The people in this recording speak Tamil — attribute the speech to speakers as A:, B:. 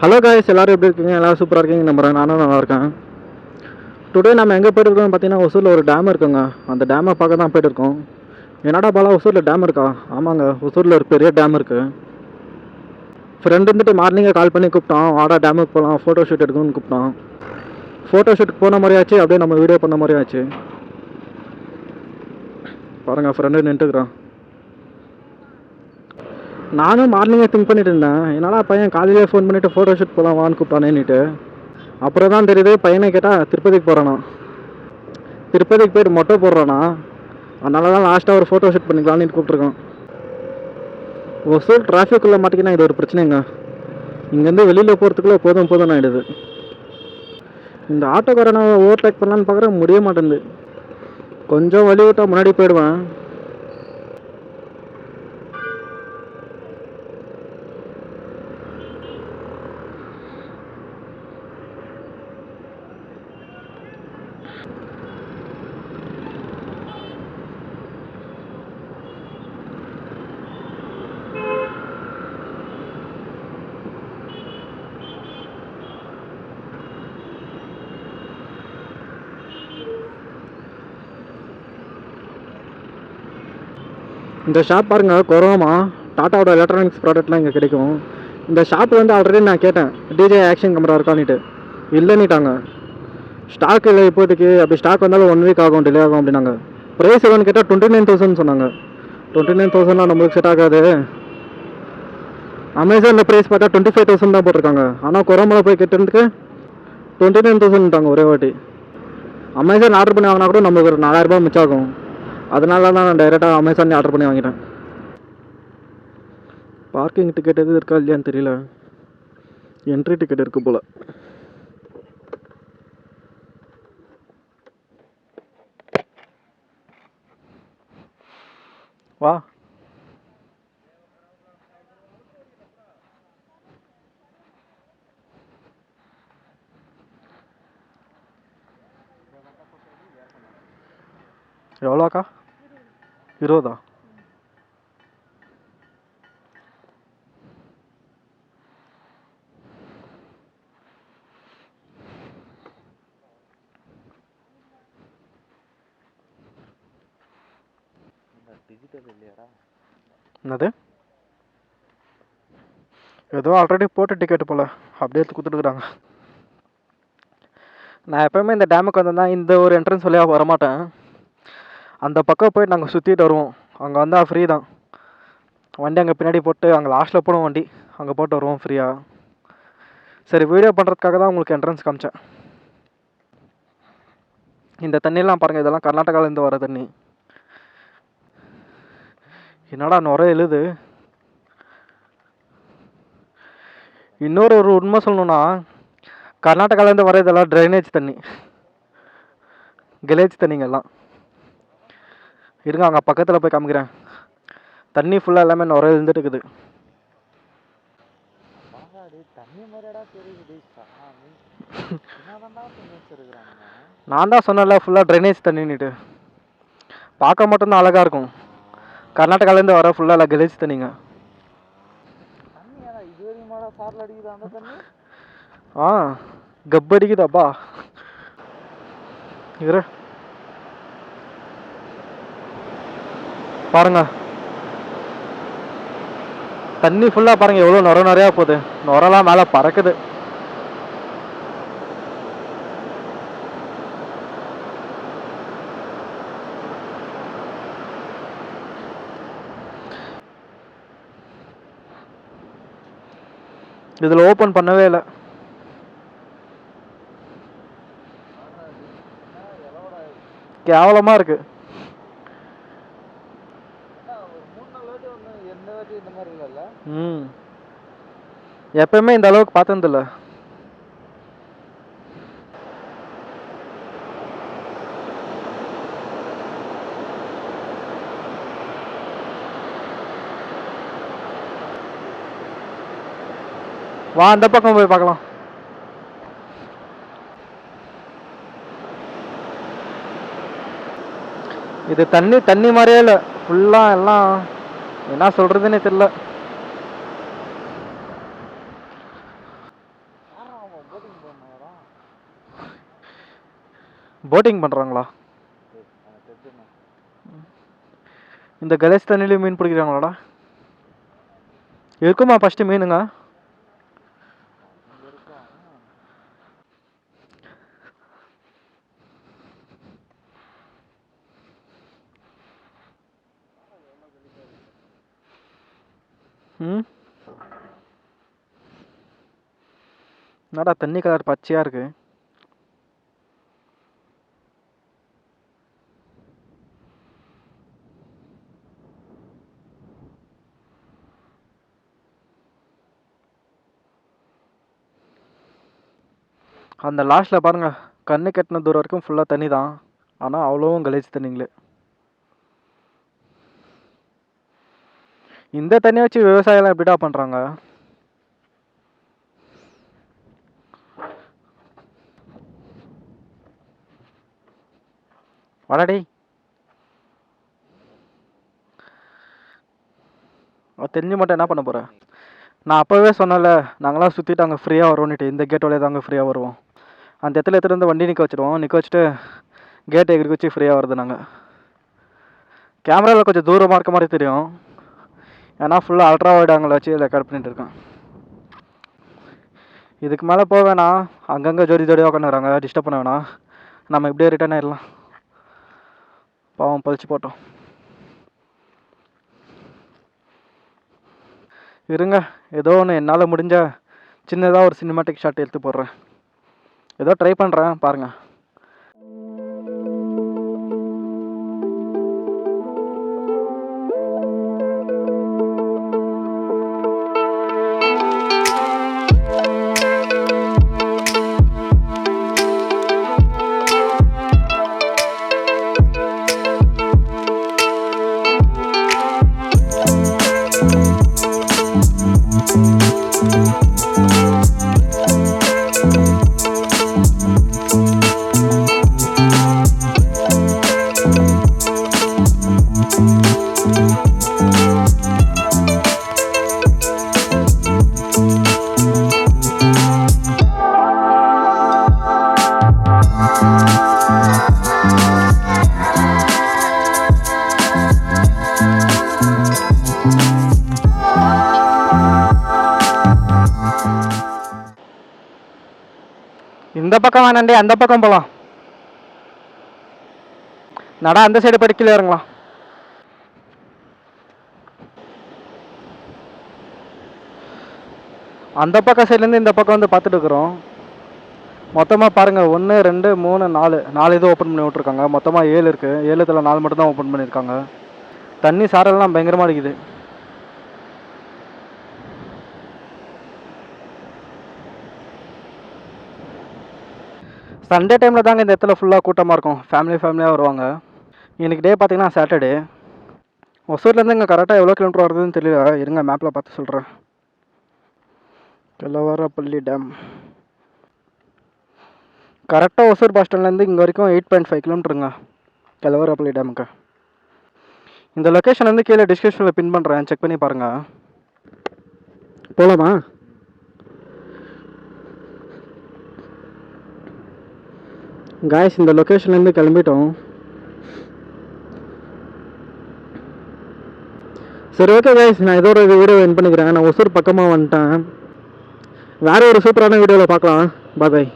A: ஹலோ காய்ஸ், எல்லோரும் எப்படி இருக்கீங்க? எல்லோரும் சூப்பராக இருக்கீங்க நம்புறேன். நானும் நல்லா இருக்கேன். டுடே நம்ம எங்கே போய்ட்டு இருக்கோம்னு பார்த்தீங்கன்னா, ஒசூரில் ஒரு டேம் இருக்குங்க. அந்த டேமை பார்க்க தான் போய்ட்டு இருக்கோம். என்னடா பாலா, ஒசூரில் டேம் இருக்கா? ஆமாங்க, ஒசூரில் ஒரு பெரிய டேம் இருக்குது. ஃப்ரெண்டு வந்துட்டு மார்னிங்கே கால் பண்ணி கூப்பிட்டான், வாடா டேமுக்கு போகலாம், ஃபோட்டோ ஷூட் எடுக்கணும்னு கூப்பிட்டான். ஃபோட்டோ ஷூட்டுக்கு போன மாதிரி ஆச்சு, அப்படியே நம்ம வீடியோ பண்ண மாதிரி ஆச்சு. பாருங்கள், ஃப்ரெண்டு நின்றுக்கிறான். நானும் மார்னிங்கே திங்க் பண்ணிட்டு இருந்தேன், என்னடா பையன் காலையிலே ஃபோன் பண்ணிவிட்டு ஃபோட்டோ ஷூட் போகலாம் வான்னு கூப்பிட்டானேன்னுட்டு. அப்புறம் தான் தெரியுது பையனை கேட்டால் திருப்பதிக்கு போகிறானா. திருப்பதிக்கு போய்ட்டு மொட்டை போடுறானா. அதனால தான் லாஸ்ட்டாக ஒரு ஃபோட்டோ ஷூட் பண்ணிக்கலான்னு கூப்பிட்ருக்கோம். ஒசூர் டிராஃபிக்குள்ளே மாட்டிக்கினா இது ஒரு பிரச்சனைங்க. இங்கேருந்து வெளியில் போகிறதுக்குள்ளே போதும் ஆகிடுது. இந்த ஆட்டோக்காரனை ஓவர்டேக் பண்ணலான்னு பார்க்குறேன், முடிய மாட்டேங்குது. கொஞ்சம் வழி விட்டால் முன்னாடி போயிடுவேன். இந்த ஷாப் பாருங்கள், கொரோமா டாட்டாவோட எலக்ட்ரானிக்ஸ் ப்ராடக்ட்லாம் இங்கே கிடைக்கும். இந்த ஷாப் வந்து ஆல்ரெடி நான் கேட்டேன், டிஜே ஆக்ஷன் கேமரா இருக்கான்னுட்டு. இல்லைன்னுட்டாங்க. ஸ்டாக் இல்லை இப்போதைக்கு, அப்படி ஸ்டாக் வந்தாலும் 1 வீக் ஆகும், டிலே ஆகும் அப்படின்னாங்க. ப்ரைஸ் எவ்வளோன்னு கேட்டால் 29,000 சொன்னாங்க. 29,000 நம்மளுக்கு செட் ஆகாது. அமேசானில் ப்ரைஸ் பார்த்தா 25,000 தான் போட்டிருக்காங்க. ஆனால் கொரோமாவில் போய் கேட்டதுக்கு 29,000ட்டாங்க ஒரே வாட்டி. அமேசான் ஆர்டர் பண்ணி வாங்கினா கூட நம்மளுக்கு ஒரு 4,000 மிச்சம் ஆகும். அதனால தான் நான் டைரெக்டாக அமேசான்லேயே ஆர்டர் பண்ணி வாங்கிட்டேன். பார்க்கிங் டிக்கெட் எது இருக்கா இல்லையான்னு தெரியல. என்ட்ரி டிக்கெட் இருக்குது போல். வா. எவ்வளோக்கா? 20. என்னது? ஏதோ ஆல்ரெடி போட்ட டிக்கெட்டு போல், அப்படியே எடுத்து கொடுத்துட்டுருக்குறாங்க. நான் எப்போயுமே இந்த டேமுக்கு வந்தேன்னா இந்த ஒரு என்ட்ரன்ஸ் வழியாக வரமாட்டேன். அந்த பக்கம் போய்ட்டு நாங்கள் சுற்றிட்டு வருவோம். அங்கே வந்தால் ஃப்ரீ தான். வண்டி அங்கே பின்னாடி போட்டு அங்கே லாஸ்ட்டில் போடும் வண்டி, அங்கே போட்டு வருவோம் ஃப்ரீயாக. சரி, வீடியோ பண்ணுறதுக்காக தான் உங்களுக்கு என்ட்ரன்ஸ் காமிச்சேன். இந்த தண்ணியெலாம் பாருங்கள், இதெல்லாம் கர்நாடகாவிலேருந்து வர தண்ணி. என்னடா நுர எழுது. இன்னொரு உண்மை சொல்லணுன்னா, கர்நாடகாவிலேருந்து வர இதெல்லாம் ட்ரைனேஜ் தண்ணி, கிளேஜ் தண்ணிங்கெல்லாம். இருங்க, அங்கே பக்கத்தில் போய் காமிக்கிறேன். தண்ணி ஃபுல்லாக எல்லாமே நுர எழுந்துட்டு இருக்குது. நான் தான் சொன்னேன்ல ஃபுல்லாக ட்ரைனேஜ் தண்ணின்னுட்டு. பார்க்க மட்டும்தான் அழகாக இருக்கும். கர்நாடகாலேருந்து வர ஃபுல்லாக கிளேஜ் தண்ணிங்க. ஆ, கப்படிக்குதாப்பா. இரு பாருங்க, தண்ணி ஃபுல்லாக பாருங்கள் எவ்வளோ நிறையா போகுது. நுரெல்லாம் மேலே பறக்குது. இதில் ஓப்பன் பண்ணவே இல்லை. கேவலமாக இருக்குது. எப்பயுமே இந்த அளவுக்கு பார்த்ததில்ல. வா, அந்த பக்கம் போய் பார்க்கலாம். இது தண்ணி மாதிரியே இல்லை, ஃபுல்லாக எல்லாம் என்ன சொல்கிறதுன்னே தெரியல. போட்டிங் பண்ணுறாங்களா? இந்த கணேஷ் தண்ணிலையும் மீன் பிடிக்கிறாங்களாடா? இருக்குமா ஃபஸ்ட்டு மீனுங்க? ம், என்னடா தண்ணி கலர் பச்சையாக இருக்கு. அந்த லாஸ்ட்டில் பாருங்கள், கண்ணு கட்டின தூரம் வரைக்கும் ஃபுல்லாக தண்ணி தான். ஆனால் அவ்வளோவும் கலீஜ் தண்ணிங்களே. இந்த தண்ணியை வச்சு விவசாயம்லாம் எப்படிடா பண்ணுறாங்க? வாடாடி, தெரிஞ்சு மட்டும் என்ன பண்ண போகிறேன்? நான் அப்போவே சொன்னல, நாங்களாம் சுற்றிட்டு அங்கே ஃப்ரீயாக வருவோன்னுட்டு. இந்த கேட் வழியாக தாங்க ஃப்ரீயாக வருவோம். அந்த இடத்துல எடுத்துகிட்டு வந்து வண்டி நிற்க வச்சுருவோம். நிற்க வச்சுட்டு கேட் எகிரி வச்சு ஃப்ரீயாக வருது. நாங்கள் கேமராவில் கொஞ்சம் தூரமாக இருக்க மாதிரி தெரியும், ஏன்னா ஃபுல்லாக அல்ட்ரா வைட் ஆங்கிள் வச்சு ரெக்கார்ட் பண்ணிட்டு இருக்கேன். இதுக்கு மேலே போக வேணாம், அங்கங்கே ஜோடி ஜோடியாக உட்காந்துறாங்க, டிஸ்டர்ப் பண்ண வேணாம். நம்ம இப்படியே ரிட்டர்ன் ஆயிடலாம். பாவம் பழிச்சு போட்டோம். இருங்க, ஏதோ ஒன்று என்னால் முடிஞ்ச சின்னதாக ஒரு சினிமாட்டிக் ஷாட் எடுத்து போடுறேன். ஏதோ ட்ரை பண்ணுறேன், பாருங்கள். இந்த பக்கம் வேணாண்டி, அந்த பக்கம் போகலாம். நடா அந்த சைடு படிக்கல இறங்கலாம். அந்த பக்கம் சைட்லேருந்து இந்த பக்கம் வந்து பார்த்துட்டு இருக்கிறோம். மொத்தமாக பாருங்கள், 1 2 3 4 இது ஓப்பன் பண்ணி விட்ருக்காங்க. மொத்தமாக 7 இருக்குது. 7ல் 4 மட்டும் தான் ஓப்பன் பண்ணியிருக்காங்க. தண்ணி சாரெல்லாம் பயங்கரமாக அடிக்குது. சண்டே டைமில் தாங்க இந்த இடத்துல ஃபுல்லாக கூட்டமாக இருக்கும். ஃபேமிலியாக வருவாங்க. இன்றைக்கி டே பார்த்திங்கன்னா சாட்டர்டே. ஒசூர்லேருந்து இங்கே கரெக்டாக எவ்வளோ கிலோமீட்டர் வருதுன்னு தெரியல, இருங்க மேப்பில் பார்த்து சொல்கிறேன். கெலவரப்பள்ளி டேம் கரெக்டாக ஒசூர் பஸ் ஸ்டாண்ட்லேருந்து இங்கே வரைக்கும் 8.5 கிலோமீட்டருங்க கெலவரப்பள்ளி டேமுக்கு. இந்த லொக்கேஷன் வந்து கீழே டிஸ்கிரிப்ஷனில் பின் பண்ணுறேன், செக் பண்ணி பாருங்கள். போகலாமா? காய்ஸ், இந்த லொக்கேஷன்லேருந்து கிளம்பிட்டோம். சரி, ஓகே காய்ஸ், நான் இதோட வீடியோ என் பண்ணிக்கிறேன். நான் ஒசூர் பக்கமாக வந்துட்டேன். வேறு ஒரு சூப்பரான வீடியோவில் பார்க்கலாம். பாய் பாய்.